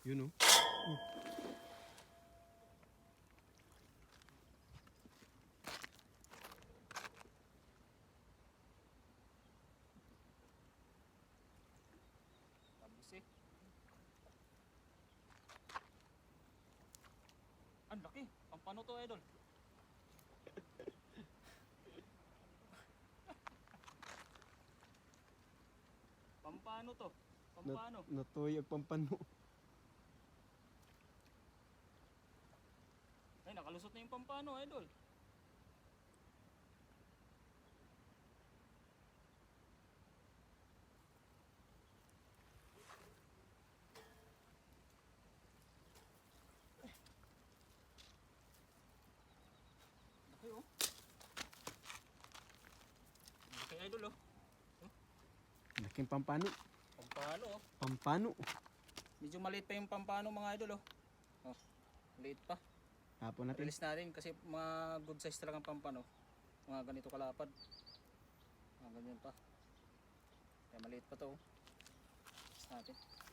Yun oh. Tabis eh. Ang laki. Pampano to, idol? Pampano to? Pampano? Natuyag pampano. Ay, nakalusot na yung pampano, idol. Laki oh. Laki, idol oh. Laking pampano. Pampano oh. Pampano. Medyo maliit pa yung pampano mga idol oh. Oh, maliit pa. Tapon natin. Release natin kasi mga good size talagang pampano. Mga ganito kalapad. Mga ganyan pa. Kaya maliit pa to oh. Release natin.